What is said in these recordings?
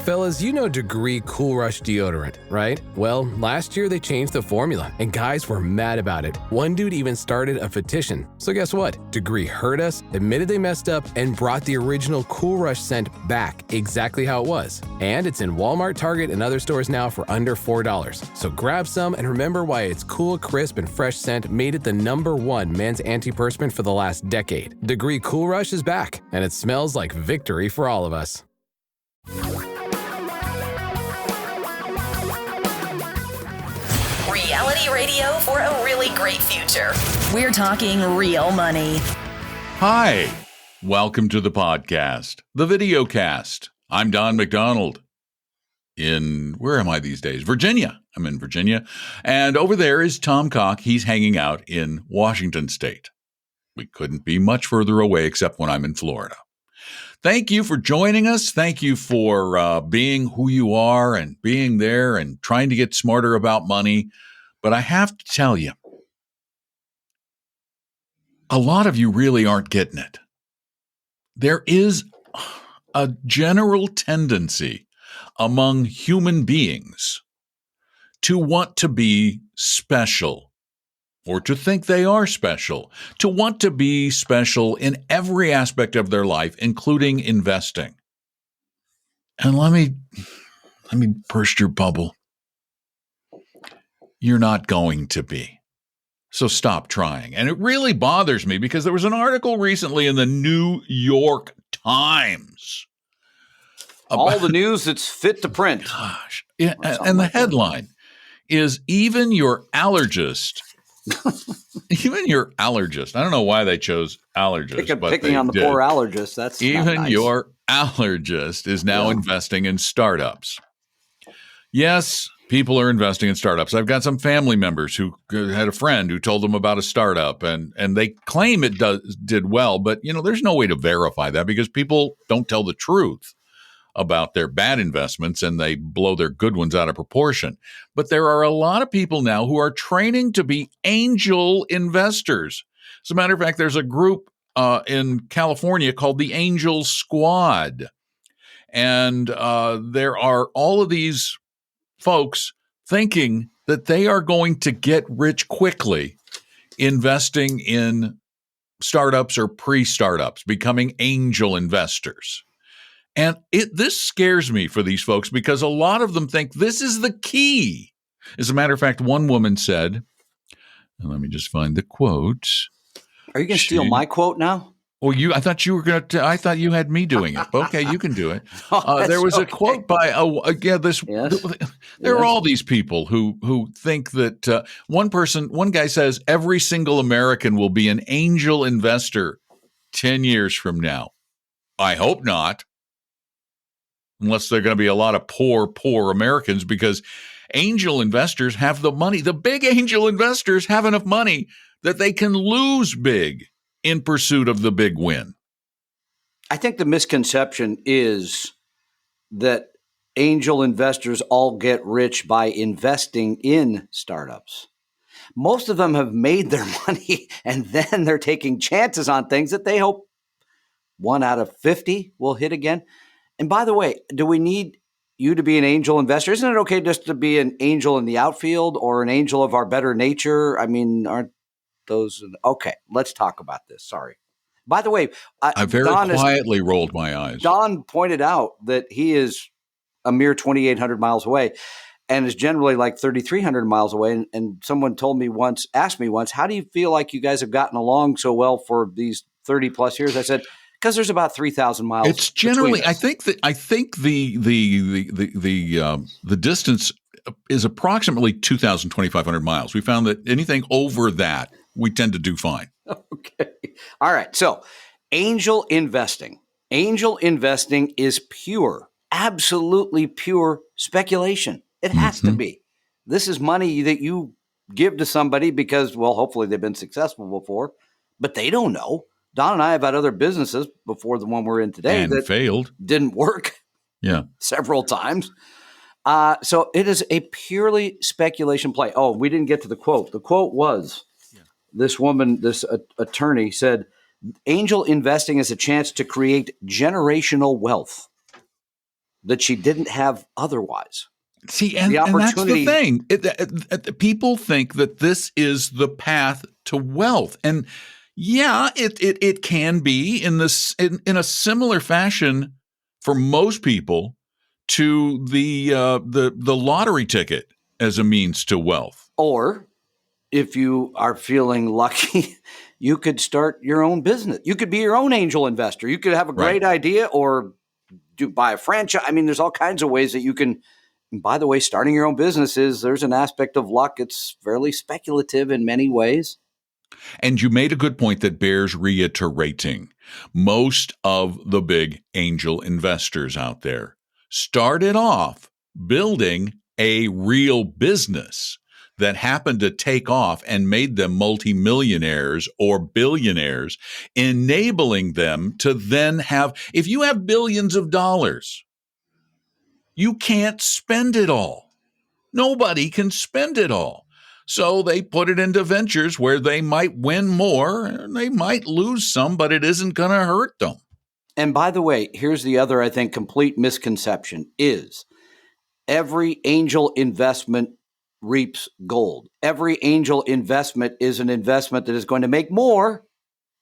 Fellas, you know Degree Cool Rush deodorant, right? Well, last year they changed the formula, and guys were mad about it. One dude even started a petition. So guess what? Degree heard us, admitted they messed up, and brought the original Cool Rush scent back exactly how it was. And it's in Walmart, Target, and other stores now for under $4. So grab some and remember why its cool, crisp, and fresh scent made it the #1 men's antiperspirant for the last decade. Degree Cool Rush is back, and it smells like victory for all of us. Reality radio for a really great future. We're talking real money. Hi, welcome to the podcast, the Videocast. I'm Don McDonald where am I these days? Virginia. I'm in Virginia. And over there is Tom Cock. He's hanging out in Washington State. We couldn't be much further away except when I'm in Florida. Thank you for joining us. Thank you for being who you are and being there and trying to get smarter about money. But I have to tell you, a lot of you really aren't getting it. There is a general tendency among human beings to want to be special, or to think they are special, to want to be special in every aspect of their life, including investing. And let me burst your bubble. You're not going to be. So stop trying. And it really bothers me because there was an article recently in the New York Times. All the news that's fit to print. Gosh. Yeah, and the headline is even your allergist. Even your allergist. I don't know why they chose allergist. Picking on the poor allergist. That's even nice. Your allergist is now investing in startups. Yes, people are investing in startups. I've got some family members who had a friend who told them about a startup, and they claim it did well, but there's no way to verify that because people don't tell the truth about their bad investments and they blow their good ones out of proportion. But there are a lot of people now who are training to be angel investors. As a matter of fact, there's a group in California called the Angel Squad. And there are all of these folks thinking that they are going to get rich quickly investing in startups or pre-startups, becoming angel investors. And this scares me for these folks because a lot of them think this is the key. As a matter of fact, one woman said, and let me just find the quote. Are you going to steal my quote now? Well, I thought you were going to. I thought you had me doing it. Okay, you can do it. There was a quote by There are all these people who think that one guy says every single American will be an angel investor 10 years from now. I hope not. Unless there are going to be a lot of poor Americans, because angel investors have the money. The big angel investors have enough money that they can lose big in pursuit of the big win. I think the misconception is that angel investors all get rich by investing in startups. Most of them have made their money and then they're taking chances on things that they hope 1 out of 50 will hit again. And by the way, do we need you to be an angel investor? Isn't it okay just to be an angel in the outfield or an angel of our better nature? I mean, aren't those okay? Let's talk about this. Sorry. By the way, I very quietly rolled my eyes. Don pointed out that he is a mere 2,800 miles away and is generally like 3,300 miles away. And someone asked me once, how do you feel like you guys have gotten along so well for these 30 plus years? I said, because there's about 3,000 miles. It's generally, I think the distance is approximately 2,000, 2,500 miles. We found that anything over that, we tend to do fine. Okay. All right. So angel investing. Angel investing is pure, absolutely pure speculation. It has to be. This is money that you give to somebody because, well, hopefully they've been successful before, but they don't know. Don and I have had other businesses before the one we're in today and that failed, didn't work. Yeah, several times. So it is a purely speculation play. Oh, we didn't get to the quote. The quote was this woman, this attorney said, angel investing is a chance to create generational wealth. that she didn't have otherwise. See, and that's the thing. People think that this is the path to wealth. And yeah, it can be in a similar fashion for most people to the lottery ticket as a means to wealth. Or if you are feeling lucky, you could start your own business. You could be your own angel investor. You could have a great idea or buy a franchise. I mean, there's all kinds of ways that you can. And by the way, starting your own business there's an aspect of luck. It's fairly speculative in many ways. And you made a good point that bears reiterating. Most of the big angel investors out there started off building a real business that happened to take off and made them multimillionaires or billionaires, enabling them to then have, if you have billions of dollars, you can't spend it all. Nobody can spend it all. So they put it into ventures where they might win more, and they might lose some, but it isn't going to hurt them. And by the way, here's the other, I think, complete misconception is every angel investment reaps gold. Every angel investment is an investment that is going to make more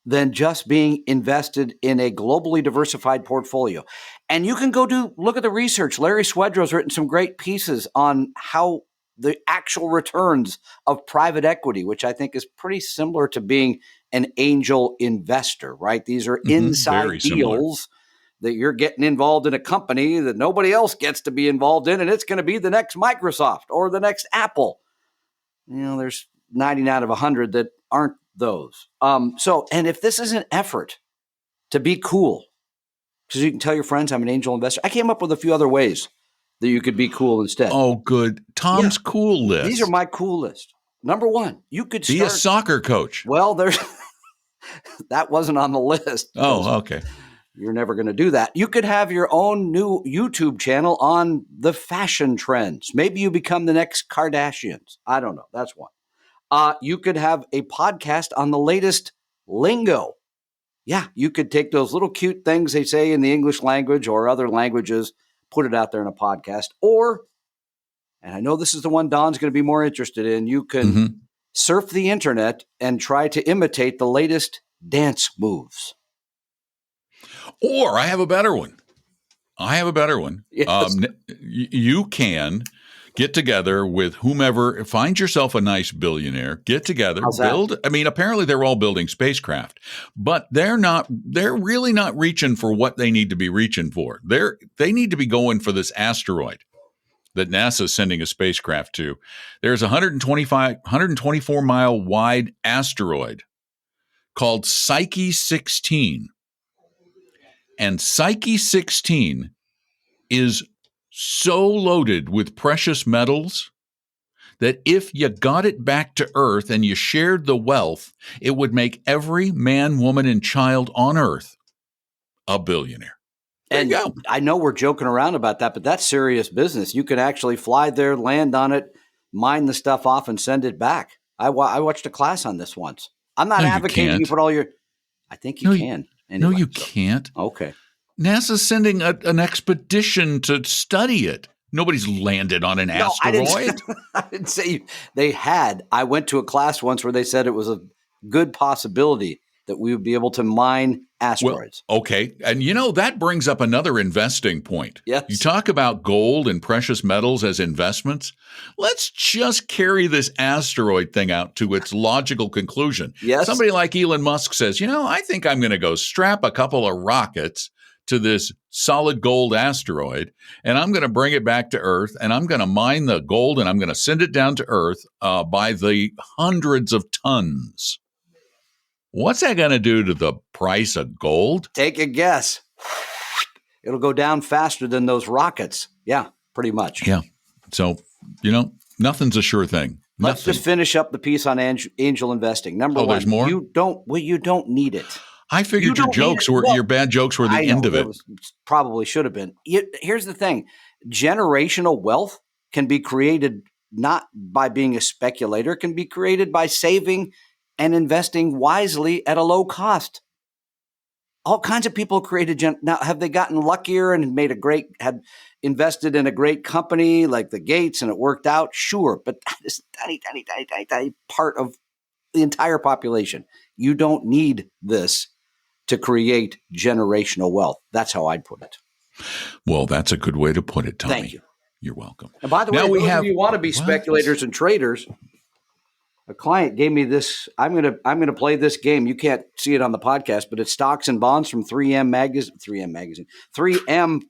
than just being invested in a globally diversified portfolio. And you can go look at the research. Larry Swedrow's written some great pieces on how the actual returns of private equity, which I think is pretty similar to being an angel investor, right? These are inside deals that you're getting involved in a company that nobody else gets to be involved in, and it's going to be the next Microsoft or the next Apple. There's 99 out of 100 that aren't those. And if this is an effort to be cool, because you can tell your friends I'm an angel investor, I came up with a few other ways that you could be cool instead. Oh, good. Tom's cool list. These are my cool list. Number one, you could be a soccer coach. Well, that wasn't on the list. Oh, okay. You're never going to do that. You could have your own new YouTube channel on the fashion trends. Maybe you become the next Kardashians. I don't know. That's one. You could have a podcast on the latest lingo. Yeah, you could take those little cute things they say in the English language or other languages, put it out there in a podcast. Or, and I know this is the one Don's going to be more interested in, you can surf the internet and try to imitate the latest dance moves. Or I have a better one. Yes. You can get together with whomever, find yourself a nice billionaire, get together, build. I mean, apparently they're all building spacecraft, but they're really not reaching for what they need to be reaching for. They need to be going for this asteroid that NASA is sending a spacecraft to. There's a 124 mile wide asteroid called Psyche 16. And Psyche 16 is so loaded with precious metals that if you got it back to Earth and you shared the wealth, it would make every man, woman, and child on Earth a billionaire. And I know we're joking around about that, but that's serious business. You could actually fly there, land on it, mine the stuff off, and send it back. I watched a class on this once. I'm not advocating you put all your – I think you can. Anyway, no, you can't. Okay. NASA's sending an expedition to study it. Nobody's landed on an asteroid. I didn't say they had. I went to a class once where they said it was a good possibility that we would be able to mine asteroids. Well, okay. And that brings up another investing point. Yes. You talk about gold and precious metals as investments. Let's just carry this asteroid thing out to its logical conclusion. Yes. Somebody like Elon Musk says, I think I'm going to go strap a couple of rockets to this solid gold asteroid, and I'm going to bring it back to Earth, and I'm going to mine the gold, and I'm going to send it down to Earth by the hundreds of tons. What's that going to do to the price of gold? Take a guess. It'll go down faster than those rockets. Yeah, pretty much. Yeah. So, nothing's a sure thing. Let's just finish up the piece on angel investing. Number one, there's more? You don't need it. I figured your bad jokes were the end of it. Probably should have been. Here's the thing. Generational wealth can be created not by being a speculator. It can be created by saving and investing wisely at a low cost. All kinds of people created. Now, have they gotten luckier and had invested in a great company like the Gates and it worked out? Sure. But that is a tiny part of the entire population. You don't need this to create generational wealth. That's how I'd put it. Well, that's a good way to put it, Tommy. Thank you. You're welcome. And by the way, if you want to be speculators and traders, a client gave me this. I'm gonna play this game. You can't see it on the podcast, but it's Stocks and Bonds from 3M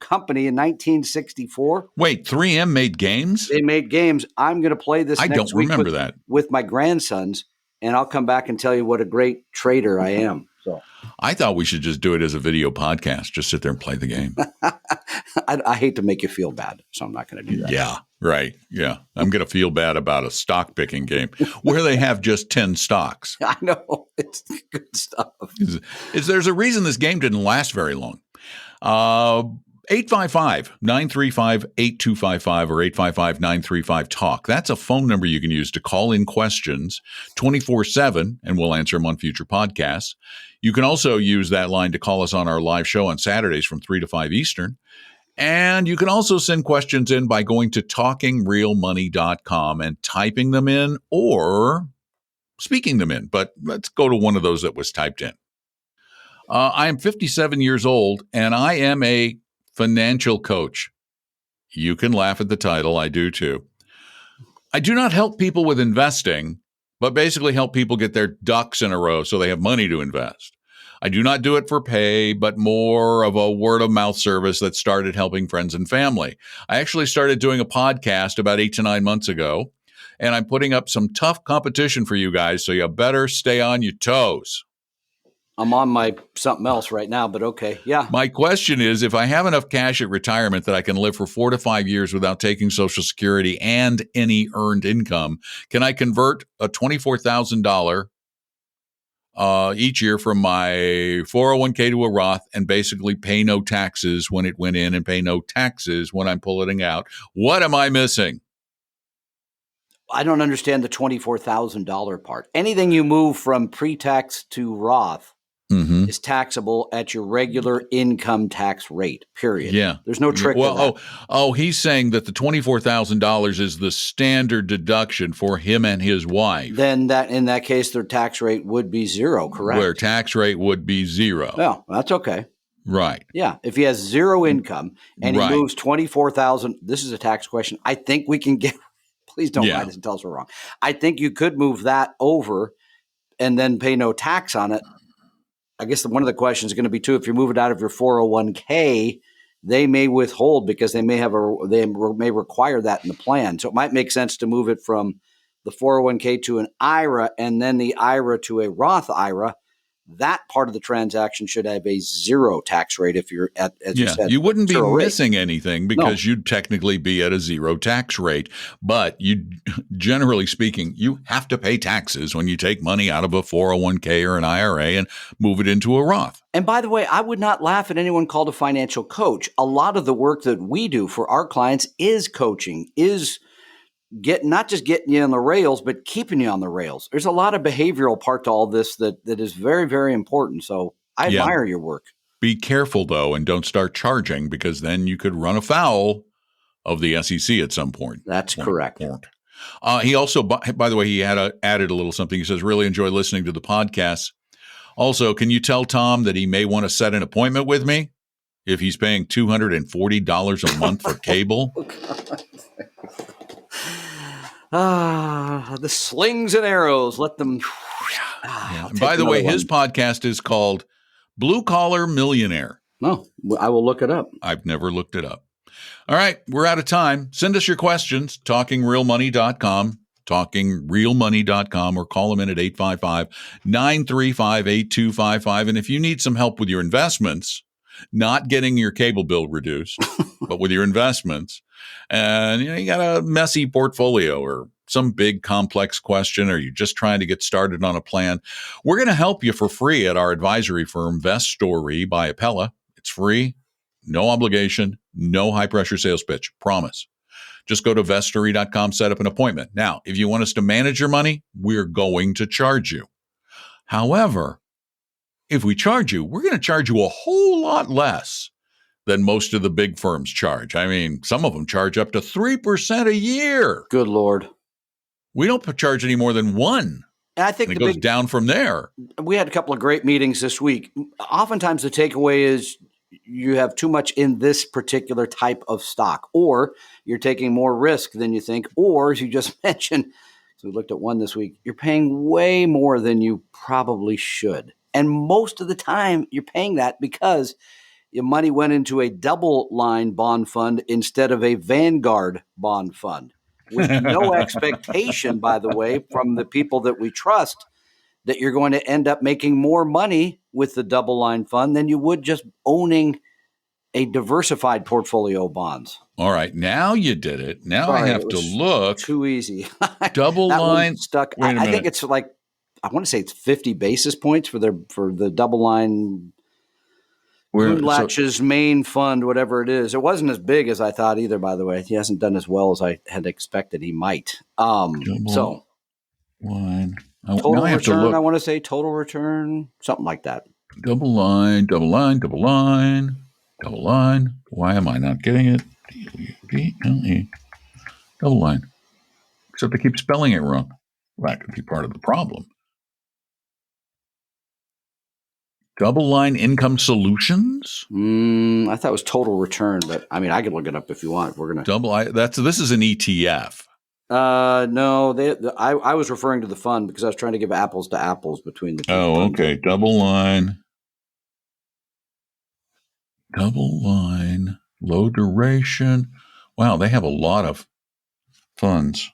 Company in 1964. Wait, 3M made games? They made games. I'm gonna play this. I next don't remember that with my grandsons, and I'll come back and tell you what a great trader I am. So I thought we should just do it as a video podcast. Just sit there and play the game. I hate to make you feel bad, so I'm not going to do that. Yeah, right. Yeah, I'm going to feel bad about a stock picking game where they have just 10 stocks. I know. It's good stuff. There's a reason this game didn't last very long. 855-935-8255 or 855-935-TALK. That's a phone number you can use to call in questions 24/7, and we'll answer them on future podcasts. You can also use that line to call us on our live show on Saturdays from 3 to 5 Eastern. And you can also send questions in by going to talkingrealmoney.com and typing them in or speaking them in. But let's go to one of those that was typed in. I am 57 years old, and I am a financial coach. You can laugh at the title. I do too. I do not help people with investing, but basically help people get their ducks in a row so they have money to invest. I do not do it for pay, but more of a word of mouth service that started helping friends and family. I actually started doing a podcast about 8 to 9 months ago, and I'm putting up some tough competition for you guys, so you better stay on your toes. I'm on my something else right now, but okay. Yeah. My question is, if I have enough cash at retirement that I can live for 4 to 5 years without taking Social Security and any earned income, can I convert a $24,000 each year from my 401k to a Roth and basically pay no taxes when it went in and pay no taxes when I'm pulling it out? What am I missing? I don't understand the $24,000 part. Anything you move from pre-tax to Roth is taxable at your regular income tax rate, period. Yeah. There's no trick to that. He's saying that the $24,000 is the standard deduction for him and his wife. Then in that case, their tax rate would be zero, correct? Where tax rate would be zero. No, that's okay. Right. Yeah. If he has zero income and he moves $24,000, this is a tax question. I think we can get, please don't write us and tell us we're wrong. I think you could move that over and then pay no tax on it. I guess one of the questions is going to be too, if you move it out of your 401k, they may withhold because they may require that in the plan. So it might make sense to move it from the 401k to an IRA and then the IRA to a Roth IRA. That part of the transaction should have a zero tax rate if you're at, as you said. You wouldn't be missing anything because you'd technically be at a zero tax rate. But you, generally speaking, you have to pay taxes when you take money out of a 401k or an IRA and move it into a Roth. And by the way, I would not laugh at anyone called a financial coach. A lot of the work that we do for our clients is coaching, is not just getting you on the rails, but keeping you on the rails. There's a lot of behavioral part to all this that is very, very important. So I admire your work. Be careful, though, and don't start charging because then you could run afoul of the SEC at some point. That's correct. He also, by the way, he had added a little something. He says, really enjoy listening to the podcast. Also, can you tell Tom that he may want to set an appointment with me if he's paying $240 a month for cable? The slings and arrows, let them. And by the way, his podcast is called Blue Collar Millionaire. No, I will look it up. I've never looked it up. All right, we're out of time. Send us your questions, talkingrealmoney.com, talkingrealmoney.com, or call them in at 855-935-8255. And if you need some help with your investments, not getting your cable bill reduced, but with your investments, and you got a messy portfolio or some big complex question, or you're just trying to get started on a plan, we're going to help you for free at our advisory firm, Vestory by Appella. It's free, no obligation, no high-pressure sales pitch. Promise. Just go to vestory.com, set up an appointment. Now, if you want us to manage your money, we're going to charge you. However, if we charge you, we're going to charge you a whole lot less than most of the big firms charge. I mean, some of them charge up to 3% a year. Good Lord. We don't charge any more than 1%. And I think it goes down from there. We had a couple of great meetings this week. Oftentimes the takeaway is you have too much in this particular type of stock, or you're taking more risk than you think, or as you just mentioned, so we looked at one this week, you're paying way more than you probably should. And most of the time you're paying that because your money went into a double line bond fund instead of a Vanguard bond fund, with no expectation, by the way, from the people that we trust that you're going to end up making more money with the double line fund than you would just owning a diversified portfolio of bonds. All right. Now you did it. Now I have to look. Too easy. Double line. Stuck. I think it's like, I want to say it's 50 basis points for the double line Latches main fund, whatever it is. It wasn't as big as I thought either, by the way. He hasn't done as well as I had expected he might. So line. Total return, I want to say total return, something like that. Double line, double line, double line, double line. Why am I not getting it? D-O-U-B-L-E. Double line. Except I keep spelling it wrong. Well, that could be part of the problem. Double line income solutions? I thought it was total return, but I mean, I can look it up if you want. We're gonna this is an ETF. No, I was referring to the fund because I was trying to give apples to apples between the two. Oh, funds. Okay. Double line, low duration. Wow, they have a lot of funds.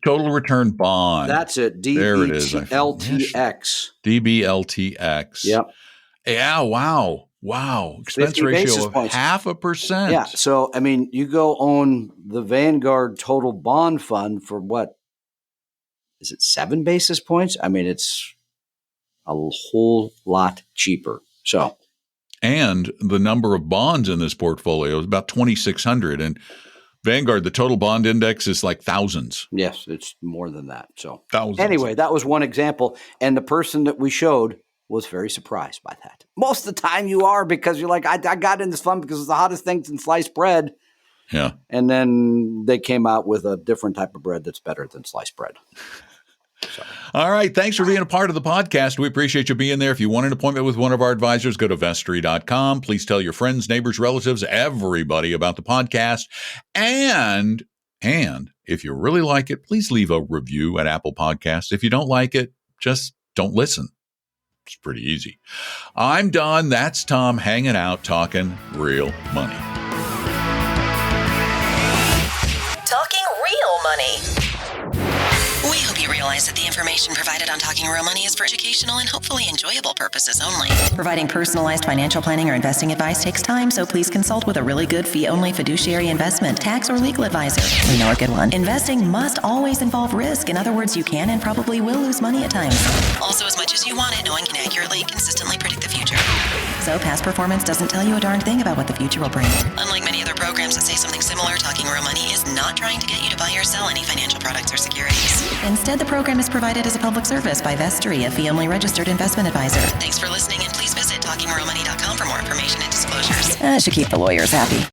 Total return bond. That's it. DBLTX. DBLTX. Yep. Yeah. Wow. Expense ratio of 0.5%. Yeah. So, I mean, you go own the Vanguard Total Bond Fund for what? Is it 7 basis points? I mean, it's a whole lot cheaper. So, and the number of bonds in this portfolio is about 2,600, and Vanguard, the total bond index is like thousands. Yes, it's more than that. So thousands. Anyway, that was one example. And the person that we showed was very surprised by that. Most of the time you are, because you're like, I got in this fund because it's the hottest thing in sliced bread. Yeah. And then they came out with a different type of bread that's better than sliced bread. So. All right. Thanks for being a part of the podcast. We appreciate you being there. If you want an appointment with one of our advisors, go to Vestory.com. Please tell your friends, neighbors, relatives, everybody about the podcast. And if you really like it, please leave a review at Apple Podcasts. If you don't like it, just don't listen. It's pretty easy. I'm Don. That's Tom, hanging out, talking real money. Talking real money. We hope you realize that the information provided on Talking Real Money is for educational and hopefully enjoyable purposes only. Providing personalized financial planning or investing advice takes time, so please consult with a really good fee-only fiduciary investment, tax, or legal advisor. We know a good one. Investing must always involve risk. In other words, you can and probably will lose money at times. Also, as much as you want it, no one can accurately, consistently predict the future. So past performance doesn't tell you a darn thing about what the future will bring. Unlike many other programs that say something similar, Talking Real Money is not trying to get you to buy or sell any financial products or securities. Instead, the program is provided as a public service by Vestory, a fee-only registered investment advisor. Thanks for listening, and please visit TalkingRealMoney.com for more information and disclosures. That should keep the lawyers happy.